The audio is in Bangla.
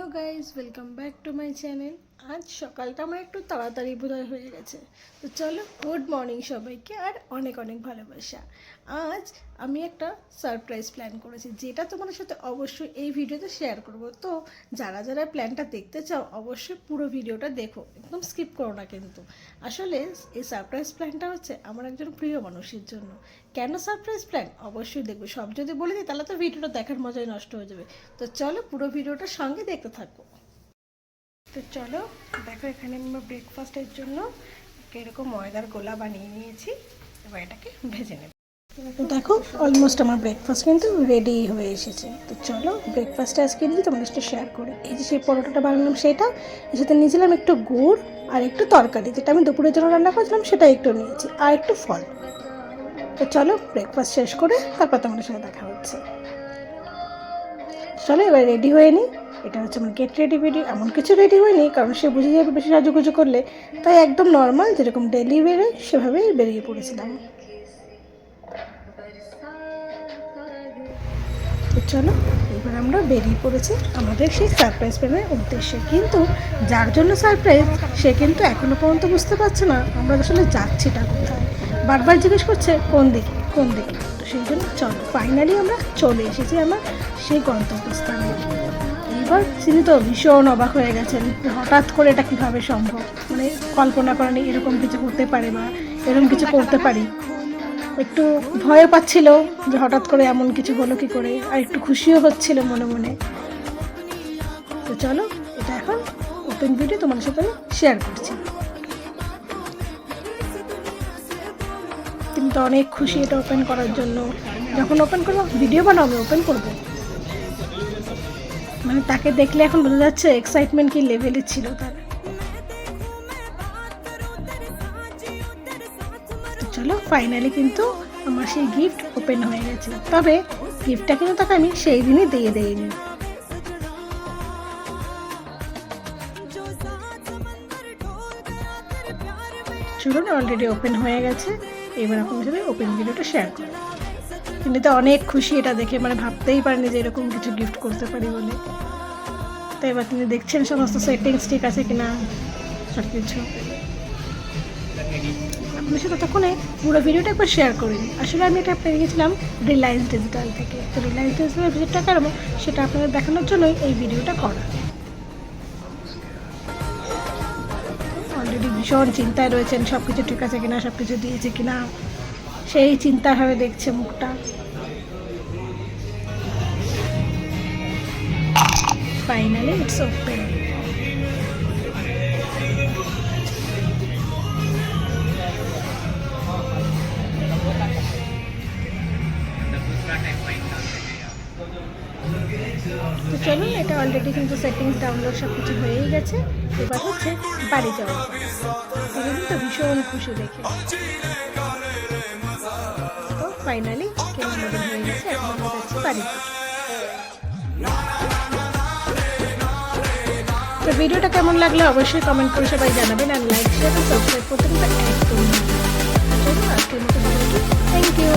Hello guys, welcome back to my channel. আজ সকালটা আমার একটু তাড়াতাড়ি বোধহয় হয়ে গেছে, তো চলো গুড মর্নিং সবাইকে, আর অনেক অনেক ভালোবাসা। আজ আমি একটা সারপ্রাইজ প্ল্যান করেছি, যেটা তোমাদের সাথে অবশ্যই এই ভিডিওতে শেয়ার করব। তো যারা যারা প্ল্যানটা দেখতে চাও অবশ্যই পুরো ভিডিওটা দেখো, একদম স্কিপ করো না কিন্তু। আসলে এই সারপ্রাইজ প্ল্যানটা হচ্ছে আমার একজন প্রিয় মানুষের জন্য। কেন সারপ্রাইজ প্ল্যান অবশ্যই দেখবে, সব যদি বলে দিই তাহলে তো ভিডিওটা দেখার মজাই নষ্ট হয়ে যাবে। তো চলো পুরো ভিডিওটার সঙ্গে দেখতে থাকো। তো চলো দেখো, এখানে আমি ব্রেকফাস্টের জন্য এরকম ময়দার গোলা বানিয়ে নিয়েছি, এবার এটাকে ভেজে নেব। তো দেখো অলমোস্ট আমার ব্রেকফাস্ট কিন্তু রেডি হয়ে এসেছে। তো চলো ব্রেকফাস্টটা আজকে নিয়ে তোমাদের সাথে শেয়ার করি। এই যে সেই পরোটাটা বানালাম সেটা, এর সাথে নিয়েছিলাম একটু গুড় আর একটু তরকারি, যেটা আমি দুপুরের জন্য রান্না করেছিলাম সেটা একটু নিয়েছি, আর একটু ফল। তো চলো ব্রেকফাস্ট শেষ করে তারপর তোমাদের সাথে দেখা হচ্ছে। চলো এবার রেডি হয়ে নিই। এটা হচ্ছে আমার গেট রেডি ভিডিও। এমন কিছু রেডি হয়নি, কারণ সে বুঝে যাবে বেশি সাজুগুজু করলে, তাই একদম নর্মাল যেরকম ডেলি বেরোয় সেভাবেই বেরিয়ে পড়েছিলাম। তো চলো এবার আমরা বেরিয়ে পড়েছি আমাদের সেই সারপ্রাইজ প্ল্যানের উদ্দেশ্যে। কিন্তু যার জন্য সারপ্রাইজ সে কিন্তু এখনো পর্যন্ত বুঝতে পারছে না আমরা আসলে যাচ্ছিটা কোথায়। বারবার জিজ্ঞেস করছে কোন দিকে কোন দিকে। তো সেই জন্য চলো ফাইনালি আমরা চলে এসেছি আমার সেই গন্তব্যস্থানে। এবার তিনি তো ভীষণ অবাক হয়ে গেছেন, হঠাৎ করে এটা কীভাবে সম্ভব, মানে কল্পনা করেনি এরকম কিছু করতে পারে বা এরকম কিছু করতে পারি। একটু ভয় পাচ্ছিল যে হঠাৎ করে এমন কিছু হলো কী করে, আর একটু খুশিও হচ্ছিল মনে মনে। তো চলো এটা এখন ওপেন ভিডিও তোমাদের সাথে আমি শেয়ার করছি। তুমি তো অনেক খুশি এটা ওপেন করার জন্য। যখন ওপেন করবো ভিডিও বানাও, আমি ওপেন করবো, মানে তাকে দেখলে এখন বোঝা যাচ্ছে এক্সাইটমেন্ট কি লেভেলে ছিল তার। চলো ফাইনালি কিন্তু আমার সেই গিফট ওপেন হয়ে গেছে, তবে গিফটটা কিন্তু তাকে আমি সেই দিনই দিয়ে দিইনি। চলুন অলরেডি ওপেন হয়ে গেছে, এবার আপনার সাথে ওপেন ভিডিওটা শেয়ার করি। তিনি তো অনেক খুশি এটা দেখে, মানে ভাবতেই পারেনি যে এরকম কিছু গিফট করতে পারি বলে। তো এবার তিনি দেখছেন সমস্ত সেটিংস ঠিক আছে কিনা সব কিছু। আপনার সাথে ততক্ষণে পুরো ভিডিওটা একবার শেয়ার করিনি। আসলে আমি এটা পেয়ে গেছিলাম রিলায়েন্স ডিজিটাল থেকে। তো রিলায়েন্স ডিজিটাল ভিজিটটা কেন সেটা আপনাদের দেখানোর জন্যই এই ভিডিওটা করা। অলরেডি ভীষণ চিন্তায় রয়েছেন সব কিছু ঠিক আছে কিনা, সব কিছু দিয়েছে কিনা, সেই চিন্তাভাবে দেখছে মুখটা। Finally it's open. তো চলুন এটা অলরেডি কিন্তু সেটিংস ডাউনলোড সব কিছু হয়েই গেছে। এবার হচ্ছে বাড়ি যাওয়া। তিনি কিন্তু ভীষণ খুশি দেখে। তো ফাইনালি কেনা আমাদের হয়ে গেছে, এখন আমরা যাচ্ছি বাড়িতে। তো ভিডিওটা কেমন লাগলো অবশ্যই কমেন্ট করে সবাই জানাবেন, আর লাইক শেয়ার আর সাবস্ক্রাইব করতে কিন্তু একদম। আজকের মতো থ্যাংক ইউ।